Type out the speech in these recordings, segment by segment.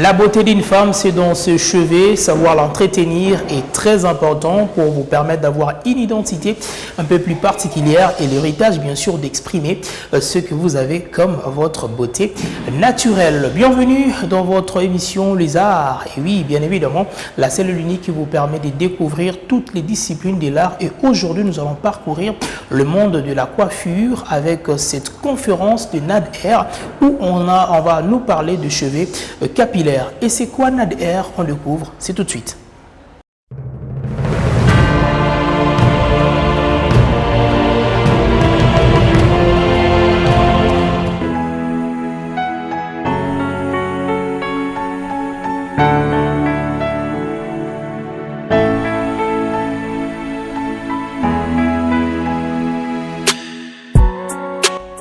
La beauté d'une femme, c'est dans ce chevet. Savoir l'entretenir est très important pour vous permettre d'avoir une identité un peu plus particulière et l'héritage, bien sûr, d'exprimer ce que vous avez comme votre beauté naturelle. Bienvenue dans votre émission Les Arts. Et oui, bien évidemment, la seule et l'unique qui vous permet de découvrir toutes les disciplines de l'art. Et aujourd'hui, nous allons parcourir le monde de la coiffure avec cette conférence de Nader où on va nous parler de cheveux capillaires. Et c'est quoi Nader? On découvre, c'est tout de suite.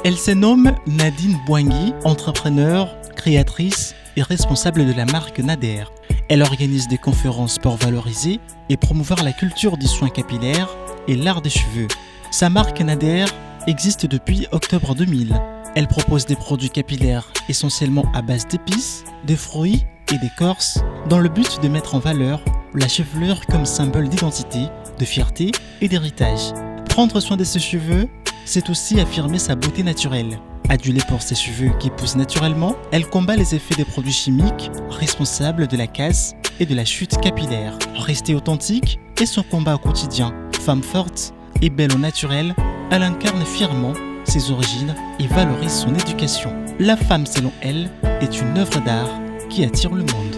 Elle se nomme Nadine Boingui, entrepreneur, créatrice et responsable de la marque Nader. Elle organise des conférences pour valoriser et promouvoir la culture du soin capillaire et l'art des cheveux. Sa marque Nader existe depuis octobre 2000. Elle propose des produits capillaires essentiellement à base d'épices, de fruits et d'écorces dans le but de mettre en valeur la chevelure comme symbole d'identité, de fierté et d'héritage. Prendre soin de ses cheveux, c'est aussi affirmer sa beauté naturelle. Adulée pour ses cheveux qui poussent naturellement, elle combat les effets des produits chimiques responsables de la casse et de la chute capillaire. Restée authentique est son combat au quotidien. Femme forte et belle au naturel, elle incarne fièrement ses origines et valorise son éducation. La femme, selon elle, est une œuvre d'art qui attire le monde.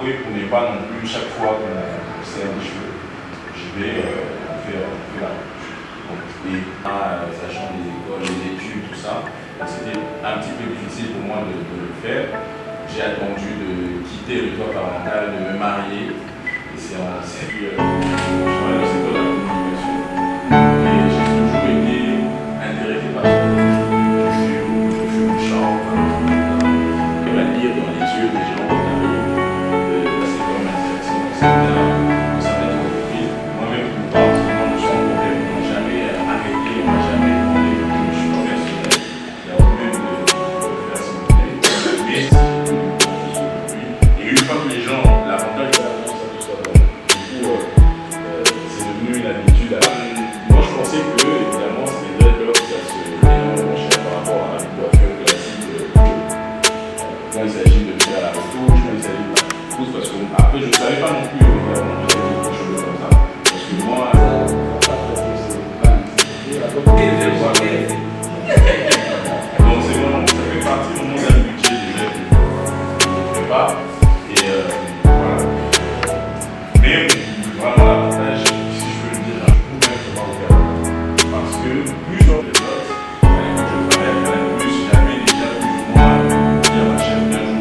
On n'est pas non plus chaque fois qu'on serre les cheveux. J'y vais, on fait la couche. Et sachant les écoles, les études, tout ça, c'était un petit peu difficile pour moi de le faire. J'ai attendu de quitter le toit parental, de me marier. Et c'est dans le secteur de la communication. Et j'ai toujours été intéressé par ça. Je fais mon chant, je vais lire dans les yeux des gens. Moi-même, je parle de son problème, on n'a jamais arrêté, on n'a jamais demandé que je suis professionnel. Il y a même de faire son problème. Mais et une fois que les gens, l'avantage de la France, ça tout ça, du coup, c'est devenu une habitude. Moi, je pensais que, évidemment, c'était très peur que ça se énormément cher par rapport à la coiffure classique. Quand il s'agit de faire la retouche, quand il s'agit de la pousse, parce que après, je ne savais pas non plus, évidemment. Comme ça. Parce que moi, donc c'est bon, ça fait partie de mon budget déjà que je ne fais pas. Et voilà. Mais vraiment l'avantage, si je peux le dire, je peux même pas regarder. Parce que plus j'en fais d'autres, quand je travaille avec la plus, j'avais déjà plus ou moins dire ma chef d'un jour.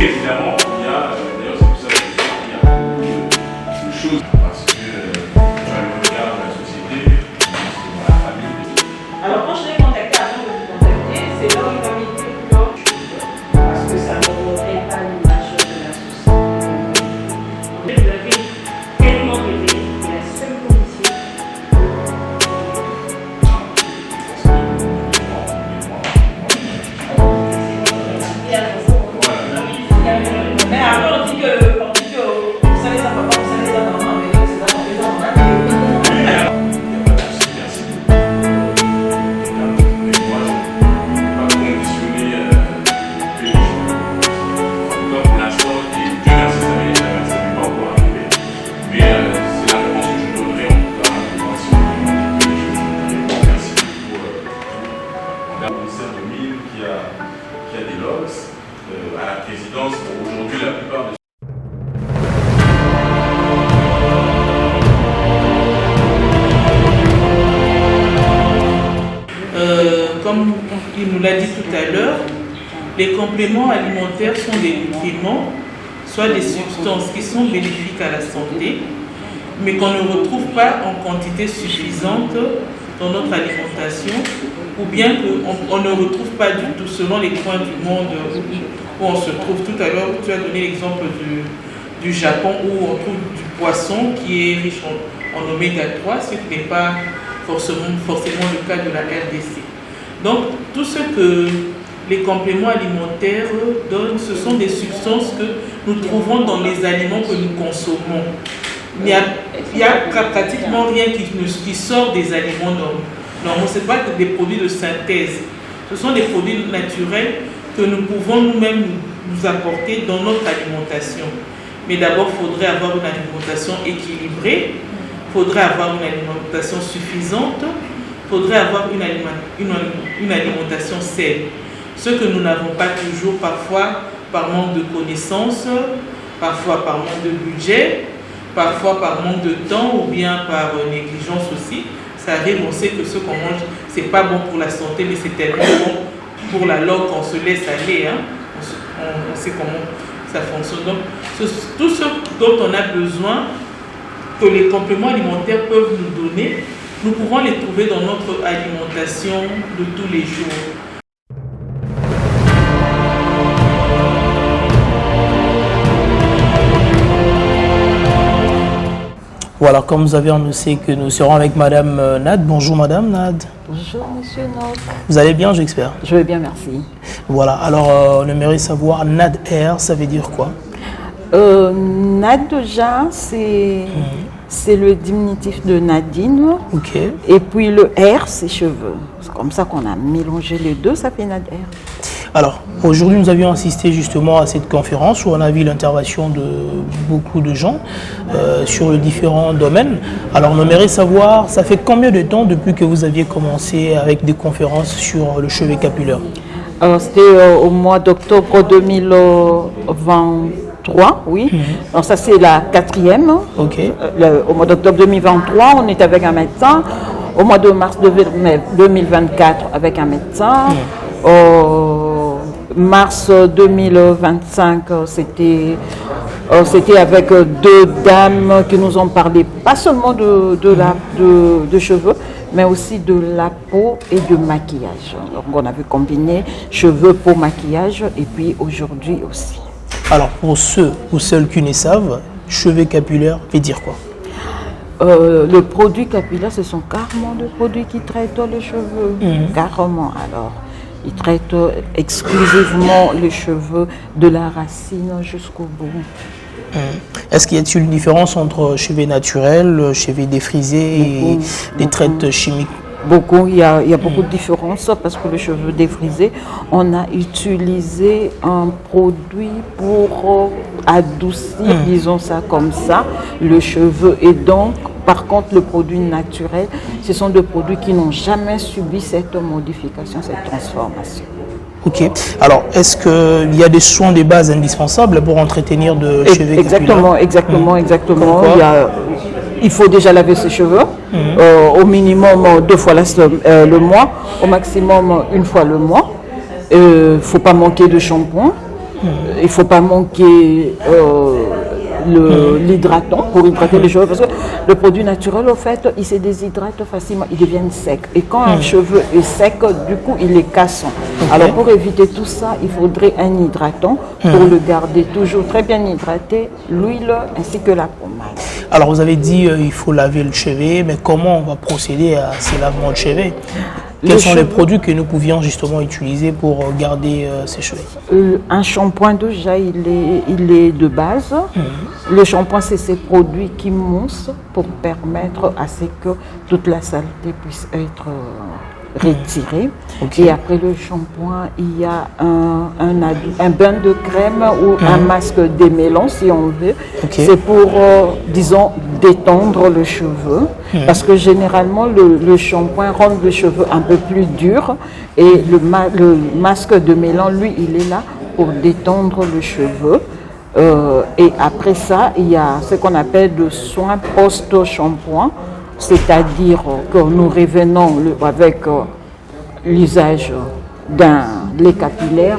Évidemment, il y a, d'ailleurs c'est pour ça que je dis qu'il y a beaucoup de choses parce que tu as le regard de la société, de la famille. Alors quand je l'ai contacté avant de vous contacter, c'est là où il m'a mis plus blanc parce que ça ne montrait pas l'image de la société. Vous avez tellement rêvé, et la seule condition. Yeah. commissaire de mine, qui a des logs à la présidence. Aujourd'hui, la plupart des comme il nous l'a dit tout à l'heure, les compléments alimentaires sont des nutriments, soit des substances qui sont bénéfiques à la santé, mais qu'on ne retrouve pas en quantité suffisante dans notre alimentation, ou bien qu'on ne retrouve pas du tout selon les coins du monde où on se trouve. Tout à l'heure, tu as donné l'exemple du Japon, où on trouve du poisson qui est riche en oméga 3, ce qui n'est pas forcément le cas de la RDC. Donc, tout ce que les compléments alimentaires donnent, ce sont des substances que nous trouvons dans les aliments que nous consommons. Il n'y a pratiquement rien qui sort des aliments normaux. Ce n'est pas que des produits de synthèse. Ce sont des produits naturels que nous pouvons nous-mêmes nous apporter dans notre alimentation. Mais d'abord, il faudrait avoir une alimentation équilibrée, il faudrait avoir une alimentation suffisante, il faudrait avoir une alimentation saine. Ce que nous n'avons pas toujours, parfois par manque de connaissances, parfois par manque de budget, parfois par manque de temps ou bien par négligence aussi. Ça arrive, on sait que ce qu'on mange, ce n'est pas bon pour la santé, mais c'est tellement bon pour la langue qu'on se laisse aller. Hein. On sait comment ça fonctionne. Donc, tout ce dont on a besoin, que les compléments alimentaires peuvent nous donner, nous pouvons les trouver dans notre alimentation de tous les jours. Voilà, comme vous avez annoncé que nous serons avec Madame Nad. Bonjour Madame Nad. Bonjour Monsieur Noc. Vous allez bien, j'espère? Je vais bien, merci. Voilà, alors on aimerait savoir Nad Air, ça veut dire quoi? Nad déjà, c'est le diminutif de Nadine. Ok. Et puis le R, c'est cheveux. C'est comme ça qu'on a mélangé les deux, ça fait Nad R. Alors, aujourd'hui, nous avions assisté justement à cette conférence où on a vu l'intervention de beaucoup de gens sur les différents domaines. Alors, on aimerait savoir, ça fait combien de temps depuis que vous aviez commencé avec des conférences sur le chevet capillaire? C'était au mois d'octobre 2023, oui. Donc ça, c'est la 4e. Ok. Au mois d'octobre 2023, on est avec un médecin. Au mois de mars 2024, avec un médecin. Mars 2025, c'était avec deux dames qui nous ont parlé, pas seulement de cheveux, mais aussi de la peau et de maquillage. Donc on avait combiné cheveux, peau, maquillage, et puis aujourd'hui aussi. Alors pour ceux ou celles qui ne savent, cheveux capillaires veut dire quoi? Le produit capillaire, ce sont carrément des produits qui traitent les cheveux, carrément. Alors, ils traitent exclusivement les cheveux de la racine jusqu'au bout. Est-ce qu'il y a une différence entre cheveux naturels, cheveux défrisés et des traites chimiques? Beaucoup, il y a beaucoup de différences parce que les cheveux défrisés, on a utilisé un produit pour adoucir, disons ça comme ça, le cheveu. Et donc, par contre, le produit naturel, ce sont des produits qui n'ont jamais subi cette modification, cette transformation. Ok. Alors, est-ce qu'il y a des soins de base indispensables pour entretenir de cheveux capillaires? Exactement. Il faut déjà laver ses cheveux, au minimum 2 fois le mois, au maximum 1 fois le mois. Il ne faut pas manquer de shampoing, il ne faut pas manquer l'hydratant pour hydrater les cheveux, parce que le produit naturel, au fait, il se déshydrate facilement, il devient sec. Et quand un cheveu est sec, du coup, il est cassant. Alors, pour éviter tout ça, il faudrait un hydratant pour le garder toujours très bien hydraté, l'huile ainsi que la pommade. Alors, vous avez dit il faut laver le chevet, mais comment on va procéder à ces lavements de chevet? Quels sont les produits que nous pouvions justement utiliser pour garder ces cheveux? Un shampoing déjà, il est de base. Le shampoing, c'est ces produits qui moussent pour permettre à ce que toute la saleté puisse être retirer. Ok. Et après le shampoing, il y a un bain de crème ou un masque démêlant si on veut. Ok. C'est pour, disons, détendre le cheveu. Parce que généralement, le shampoing rend le cheveu un peu plus dur. Et le masque démêlant, lui, il est là pour détendre le cheveu. Et après ça, il y a ce qu'on appelle le soin post-shampoing. C'est-à-dire que nous revenons avec l'usage d'un lait capillaire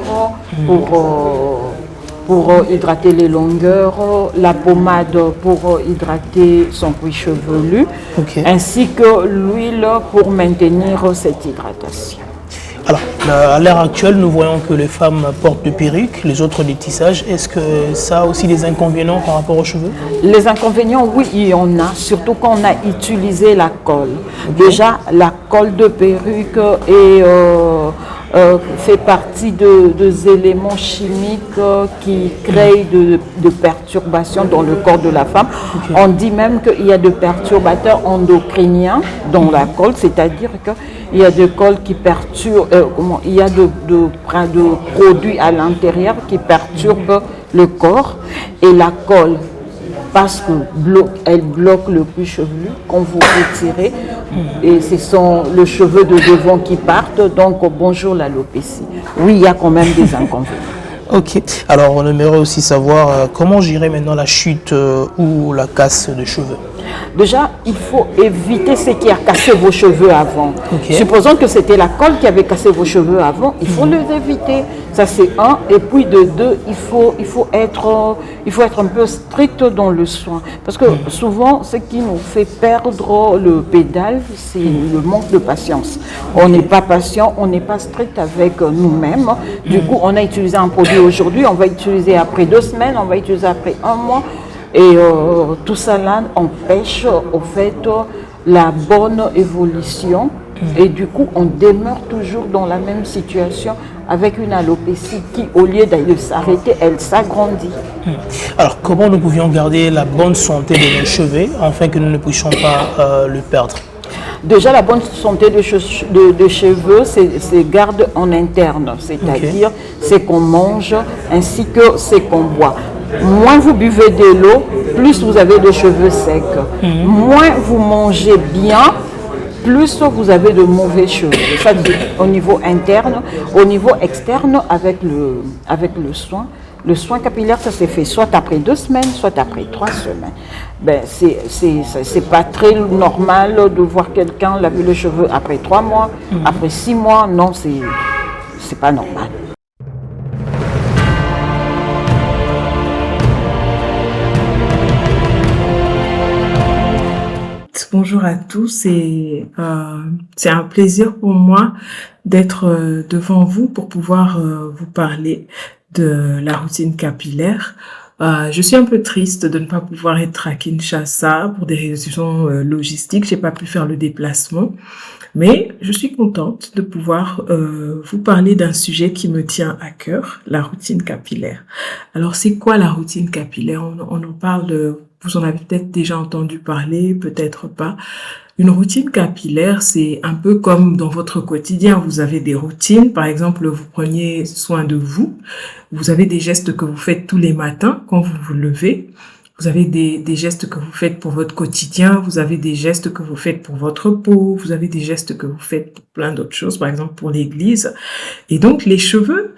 pour hydrater les longueurs, la pommade pour hydrater son cuir chevelu, ainsi que l'huile pour maintenir cette hydratation. Alors, à l'heure actuelle, nous voyons que les femmes portent des perruques, les autres des tissages. Est-ce que ça a aussi des inconvénients par rapport aux cheveux? Les inconvénients, oui, il y en a, surtout quand on a utilisé la colle. Déjà, la colle de perruque fait partie des éléments chimiques qui créent de perturbations dans le corps de la femme. On dit même qu'il y a des perturbateurs endocriniens dans la colle, c'est-à-dire qu'il y a des colles qui perturbent, il y a de produits à l'intérieur qui perturbent le corps, et la colle, parce qu'elle bloque le cuir chevelu. Quand vous retirez, et ce sont les cheveux de devant qui partent, donc bonjour l'alopécie. Oui, il y a quand même des inconvénients. Ok. Alors, on aimerait aussi savoir comment gérer maintenant la chute ou la casse de cheveux. Déjà, il faut éviter ce qui a cassé vos cheveux avant. Supposons que c'était la colle qui avait cassé vos cheveux avant, il faut les éviter. Ça, c'est un. Et puis, de deux, il faut être un peu strict dans le soin. Parce que souvent, ce qui nous fait perdre le pédale, c'est le manque de patience. On n'est pas patient, on n'est pas strict avec nous-mêmes. Du coup, on a utilisé un produit aujourd'hui, on va utiliser après 2 semaines, on va utiliser après 1 mois. Et tout ça là empêche au fait la bonne évolution, et du coup on demeure toujours dans la même situation avec une alopécie qui, au lieu de s'arrêter, elle s'agrandit. Alors, comment nous pouvions garder la bonne santé de nos cheveux afin que nous ne puissions pas le perdre? Déjà, la bonne santé de cheveux, c'est garde en interne, c'est-à-dire ce qu'on mange ainsi que ce qu'on boit. Moins vous buvez de l'eau, plus vous avez de cheveux secs. Moins vous mangez bien, plus vous avez de mauvais cheveux. Ça, au niveau interne. Au niveau externe, avec le soin. Le soin capillaire, ça s'est fait soit après 2 semaines, soit après 3 semaines. Ben, c'est pas très normal de voir quelqu'un laver le cheveu après 3 mois, après 6 mois. Non, c'est pas normal. Bonjour à tous, et c'est un plaisir pour moi d'être devant vous pour pouvoir vous parler de la routine capillaire. Je suis un peu triste de ne pas pouvoir être à Kinshasa pour des raisons logistiques. J'ai pas pu faire le déplacement, mais je suis contente de pouvoir vous parler d'un sujet qui me tient à cœur, la routine capillaire. Alors, c'est quoi la routine capillaire? On en parle, vous en avez peut-être déjà entendu parler, peut-être pas. Une routine capillaire, c'est un peu comme dans votre quotidien. Vous avez des routines. Par exemple, vous preniez soin de vous. Vous avez des gestes que vous faites tous les matins quand vous vous levez. Vous avez des gestes que vous faites pour votre quotidien. Vous avez des gestes que vous faites pour votre peau. Vous avez des gestes que vous faites pour plein d'autres choses, par exemple pour l'église. Et donc, les cheveux,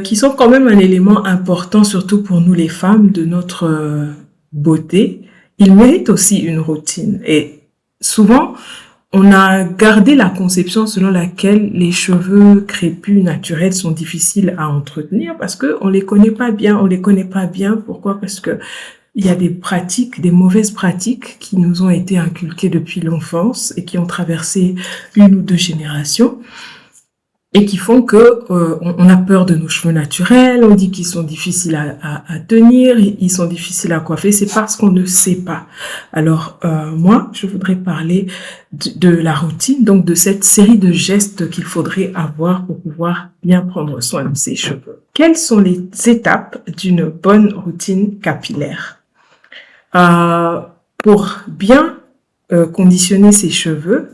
qui sont quand même un élément important, surtout pour nous les femmes, de notre beauté, ils méritent aussi une routine. Et souvent, on a gardé la conception selon laquelle les cheveux crépus naturels sont difficiles à entretenir parce que on les connaît pas bien. On les connaît pas bien. Pourquoi? Parce que il y a des pratiques, des mauvaises pratiques qui nous ont été inculquées depuis l'enfance et qui ont traversé 1 ou 2 générations. Et qui font que on a peur de nos cheveux naturels, on dit qu'ils sont difficiles à tenir, ils sont difficiles à coiffer, c'est parce qu'on ne sait pas. Alors moi, je voudrais parler de la routine, donc de cette série de gestes qu'il faudrait avoir pour pouvoir bien prendre soin de ses cheveux. Quelles sont les étapes d'une bonne routine capillaire? Pour bien conditionner ses cheveux,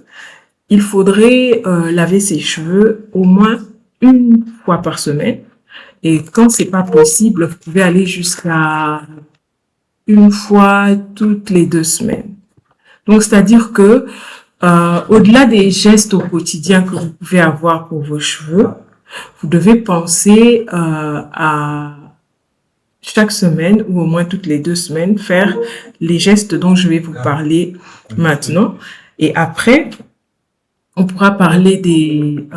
il faudrait laver ses cheveux au moins une fois par semaine. Et quand c'est pas possible, vous pouvez aller jusqu'à une fois toutes les 2 semaines. Donc, c'est-à-dire que au-delà des gestes au quotidien que vous pouvez avoir pour vos cheveux, vous devez penser à chaque semaine ou au moins toutes les 2 semaines faire les gestes dont je vais vous parler maintenant. Et après, on pourra parler des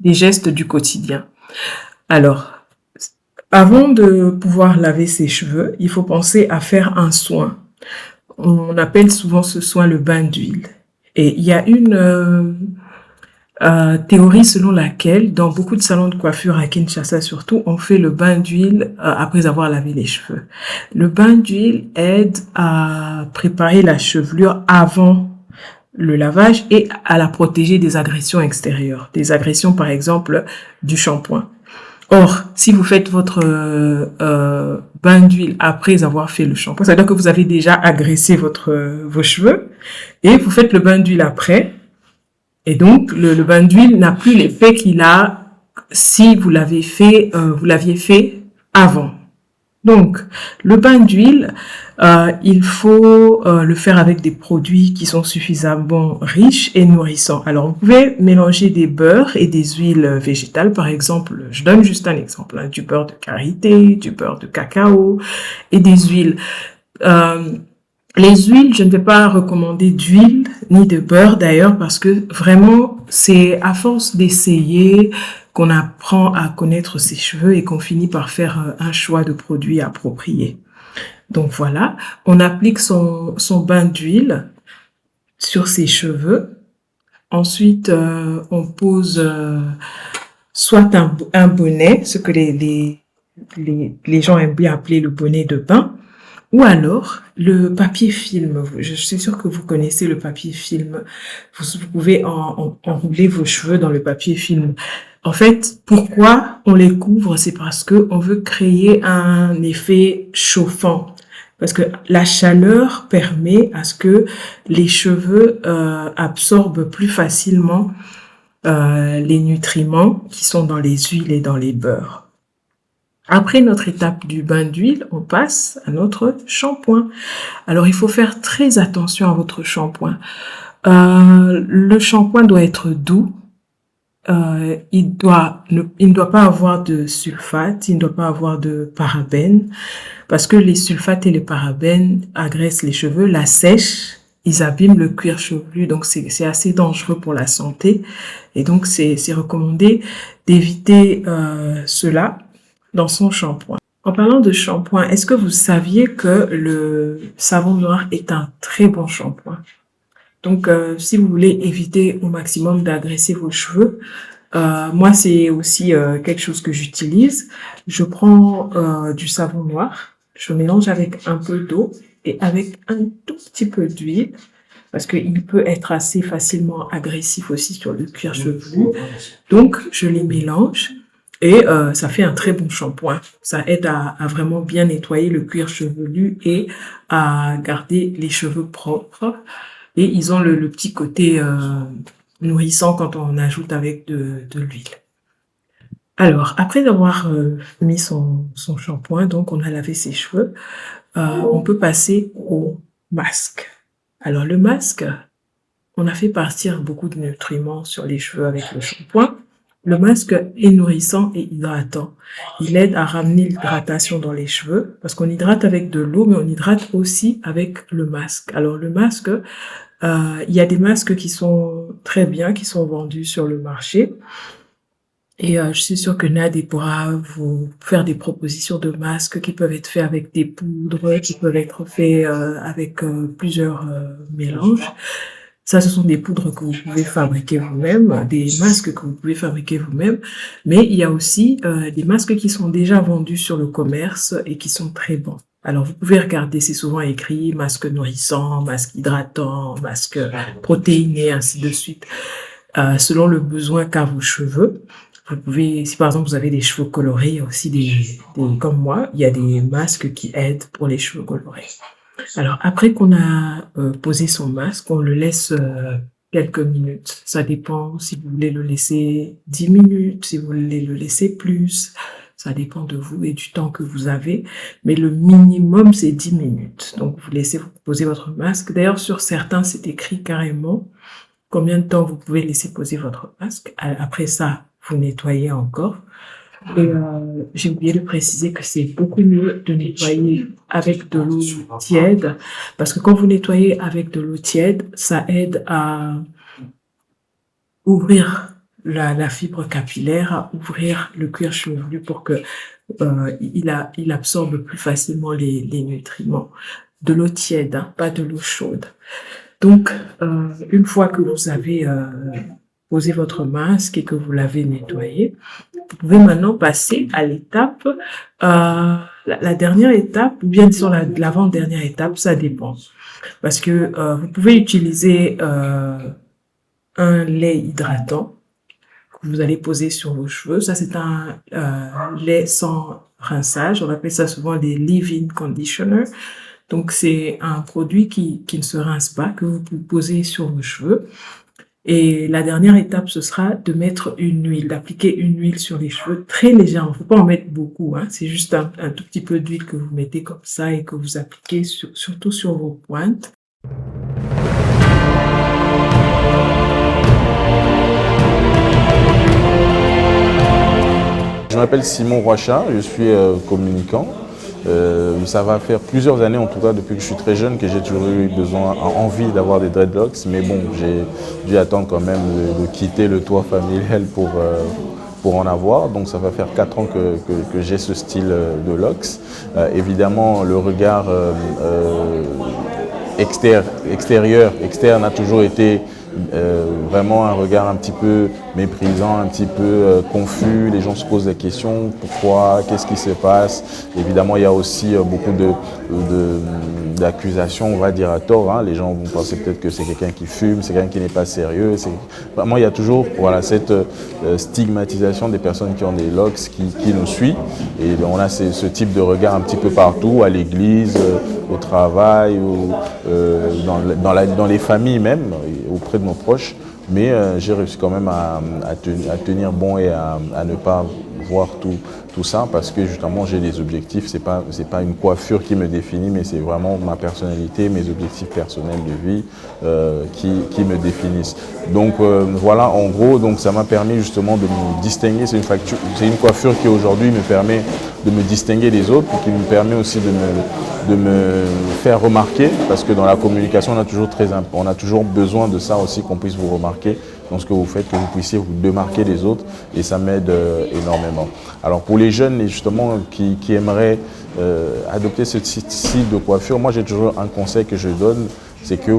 gestes du quotidien. Alors, avant de pouvoir laver ses cheveux, il faut penser à faire un soin. On appelle souvent ce soin le bain d'huile. Et il y a une théorie selon laquelle, dans beaucoup de salons de coiffure à Kinshasa surtout, on fait le bain d'huile après avoir lavé les cheveux. Le bain d'huile aide à préparer la chevelure avant le lavage et à la protéger des agressions extérieures, des agressions par exemple du shampoing. Or, si vous faites votre bain d'huile après avoir fait le shampoing, ça veut dire que vous avez déjà agressé vos cheveux et vous faites le bain d'huile après. Et donc, le bain d'huile n'a plus l'effet qu'il a si vous l'aviez fait avant. Donc, le bain d'huile, il faut le faire avec des produits qui sont suffisamment riches et nourrissants. Alors, vous pouvez mélanger des beurres et des huiles végétales. Par exemple, je donne juste un exemple, du beurre de karité, du beurre de cacao et des huiles. Les huiles, je ne vais pas recommander d'huile ni de beurre d'ailleurs parce que vraiment, c'est à force d'essayer qu'on apprend à connaître ses cheveux et qu'on finit par faire un choix de produits appropriés. Donc voilà, on applique son bain d'huile sur ses cheveux. Ensuite, on pose soit un bonnet, ce que les gens aiment bien appeler le bonnet de bain, ou alors le papier film. Je suis sûre que vous connaissez le papier film. Vous pouvez enrouler vos cheveux dans le papier film. En fait, pourquoi on les couvre? C'est parce que on veut créer un effet chauffant. Parce que la chaleur permet à ce que les cheveux absorbent plus facilement les nutriments qui sont dans les huiles et dans les beurres. Après notre étape du bain d'huile, on passe à notre shampoing. Alors, il faut faire très attention à votre shampoing. Le shampoing doit être doux. Il ne doit pas avoir de sulfate, il ne doit pas avoir de parabènes, parce que les sulfates et les parabènes agressent les cheveux, la sèchent, ils abîment le cuir chevelu, donc c'est assez dangereux pour la santé. Et donc, c'est recommandé d'éviter cela dans son shampoing. En parlant de shampoing, est-ce que vous saviez que le savon noir est un très bon shampoing? Donc, si vous voulez éviter au maximum d'agresser vos cheveux, moi, c'est aussi quelque chose que j'utilise. Je prends du savon noir, je mélange avec un peu d'eau et avec un tout petit peu d'huile, parce qu'il peut être assez facilement agressif aussi sur le cuir chevelu. Donc, je les mélange. Et ça fait un très bon shampoing. Ça aide à vraiment bien nettoyer le cuir chevelu et à garder les cheveux propres. Et ils ont le petit côté nourrissant quand on ajoute avec de l'huile. Alors, après avoir mis son shampoing, donc on a lavé ses cheveux, on peut passer au masque. Alors, le masque, on a fait partir beaucoup de nutriments sur les cheveux avec le shampoing. Le masque est nourrissant et hydratant. Il aide à ramener l'hydratation dans les cheveux parce qu'on hydrate avec de l'eau, mais on hydrate aussi avec le masque. Alors le masque, il y a des masques qui sont très bien, qui sont vendus sur le marché. Et je suis sûre que Nadé pourra vous faire des propositions de masques qui peuvent être faits avec des poudres, qui peuvent être faits avec plusieurs mélanges. Ça, ce sont des poudres que vous pouvez fabriquer vous-même, des masques que vous pouvez fabriquer vous-même. Mais il y a aussi des masques qui sont déjà vendus sur le commerce et qui sont très bons. Alors, vous pouvez regarder, c'est souvent écrit masque nourrissant, masque hydratant, masque protéiné, ainsi de suite. Selon le besoin qu'a vos cheveux. Vous pouvez, si par exemple vous avez des cheveux colorés, il y a aussi comme moi, il y a des masques qui aident pour les cheveux colorés. Alors, après qu'on a posé son masque, on le laisse quelques minutes. Ça dépend si vous voulez le laisser 10 minutes, si vous voulez le laisser plus. Ça dépend de vous et du temps que vous avez. Mais le minimum, c'est 10 minutes. Donc, vous laissez vous poser votre masque. D'ailleurs, sur certains, c'est écrit carrément combien de temps vous pouvez laisser poser votre masque. Après ça, vous nettoyez encore. Et j'ai oublié de préciser que c'est beaucoup mieux de nettoyer avec de l'eau tiède, parce que quand vous nettoyez avec de l'eau tiède, ça aide à ouvrir la fibre capillaire, à ouvrir le cuir chevelu pour que il absorbe plus facilement les nutriments. De l'eau tiède, hein, pas de l'eau chaude. Donc, une fois que vous avez posé votre masque et que vous l'avez nettoyé, vous pouvez maintenant passer à l'étape, la dernière étape, ou bien disons l'avant-dernière étape, ça dépend. Parce que vous pouvez utiliser un lait hydratant que vous allez poser sur vos cheveux. Ça, c'est un lait sans rinçage. On appelle ça souvent des leave-in conditioner. Donc, c'est un produit qui ne se rince pas, que vous posez sur vos cheveux. Et la dernière étape, ce sera de mettre une huile, d'appliquer une huile sur les cheveux très légèrement. Faut pas en mettre beaucoup, hein. C'est juste un tout petit peu d'huile que vous mettez comme ça et que vous appliquez surtout sur vos pointes. Je m'appelle Simon Roichat, je suis communicant. Ça va faire plusieurs années, en tout cas depuis que je suis très jeune, que j'ai toujours eu envie d'avoir des dreadlocks. Mais bon, j'ai dû attendre quand même de quitter le toit familial pour en avoir. Donc ça va faire 4 ans que j'ai ce style de locks. Évidemment, le regard externe a toujours été vraiment un regard un petit peu méprisant, un petit peu confus. Les gens se posent des questions, pourquoi, qu'est-ce qui se passe. Évidemment, il y a aussi beaucoup d'accusations, on va dire à tort, hein. Les gens vont penser peut-être que c'est quelqu'un qui fume, c'est quelqu'un qui n'est pas sérieux. Vraiment, il y a toujours cette stigmatisation des personnes qui ont des locks qui nous suit. Et on a ce type de regard un petit peu partout, à l'église, au travail, dans les familles même, auprès de nos proches. Mais j'ai réussi quand même à tenir bon et à ne pas voir tout ça, parce que justement j'ai des objectifs. C'est pas une coiffure qui me définit, mais c'est vraiment ma personnalité, mes objectifs personnels de vie qui me définissent. Donc voilà, en gros, donc ça m'a permis justement de me distinguer. C'est une coiffure qui aujourd'hui me permet de me distinguer des autres, et qui me permet aussi de me faire remarquer, parce que dans la communication on a toujours besoin de ça aussi, qu'on puisse vous remarquer dans ce que vous faites, que vous puissiez vous démarquer des autres, et ça m'aide énormément. Alors pour les jeunes justement qui aimeraient adopter ce style de coiffure, moi j'ai toujours un conseil que je donne, c'est que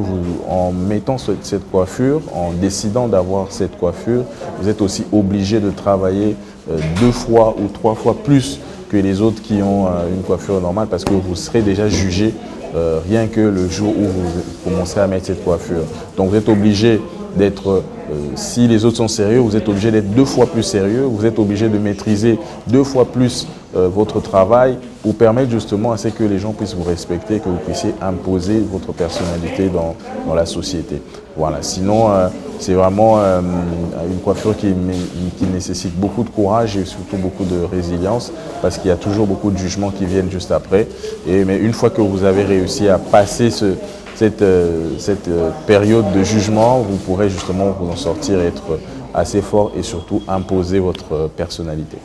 en mettant cette coiffure, en décidant d'avoir cette coiffure, vous êtes aussi obligé de travailler 2 fois ou 3 fois plus que les autres qui ont une coiffure normale, parce que vous serez déjà jugé rien que le jour où vous commencerez à mettre cette coiffure. Donc vous êtes obligé d'être, si les autres sont sérieux, vous êtes obligé d'être 2 fois plus sérieux, vous êtes obligé de maîtriser 2 fois plus votre travail, pour permettre justement à ce que les gens puissent vous respecter, que vous puissiez imposer votre personnalité dans la société. Voilà. Sinon, c'est vraiment une coiffure qui nécessite beaucoup de courage et surtout beaucoup de résilience, parce qu'il y a toujours beaucoup de jugements qui viennent juste après. Mais une fois que vous avez réussi à passer cette période de jugement, vous pourrez justement vous en sortir, être assez fort et surtout imposer votre personnalité.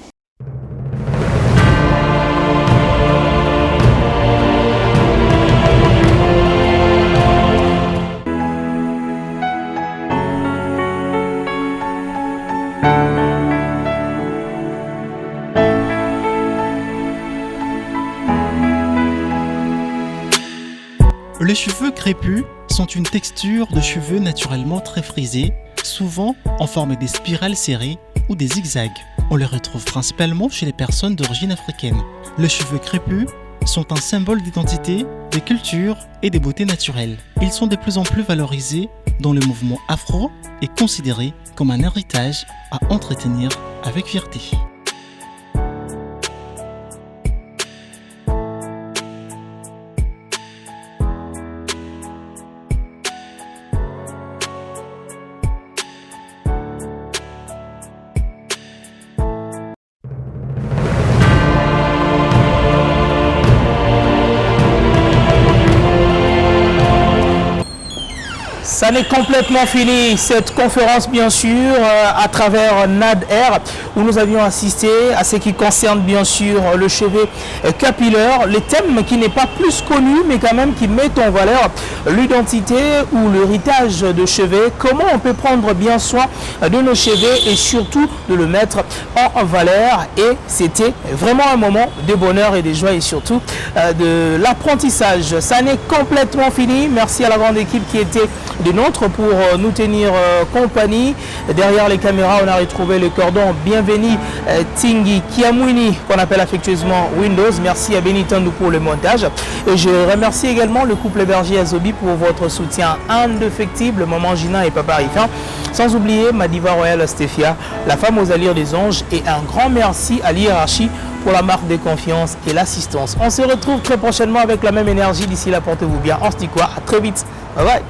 Les cheveux crépus sont une texture de cheveux naturellement très frisés, souvent en forme des spirales serrées ou des zigzags. On les retrouve principalement chez les personnes d'origine africaine. Les cheveux crépus sont un symbole d'identité, de culture et de beauté naturelle. Ils sont de plus en plus valorisés dans le mouvement afro et considérés comme un héritage à entretenir avec fierté. n'est complètement fini. Cette conférence, bien sûr, à travers NADER, où nous avions assisté à ce qui concerne, bien sûr, le chevet capillaire. Le thème qui n'est pas plus connu, mais quand même qui met en valeur l'identité ou l'héritage de chevet. Comment on peut prendre bien soin de nos cheveux et surtout de le mettre en valeur. Et c'était vraiment un moment de bonheur et de joie et surtout de l'apprentissage. Ça n'est complètement fini. Merci à la grande équipe qui était des nôtres pour nous tenir compagnie. Derrière les caméras, on a retrouvé le cordon Bienvenue Tingi Kiamwini, qu'on appelle affectueusement Windows. Merci à Benitandou pour le montage. Et je remercie également le couple Berger Azobi pour votre soutien indéfectible, maman Gina et papa Rifin. Sans oublier ma diva royale Stéphia, la femme aux allures des anges, et un grand merci à l'hiérarchie pour la marque de confiance et l'assistance. On se retrouve très prochainement avec la même énergie. D'ici là, portez-vous bien. On se dit quoi? À très vite. Bye bye.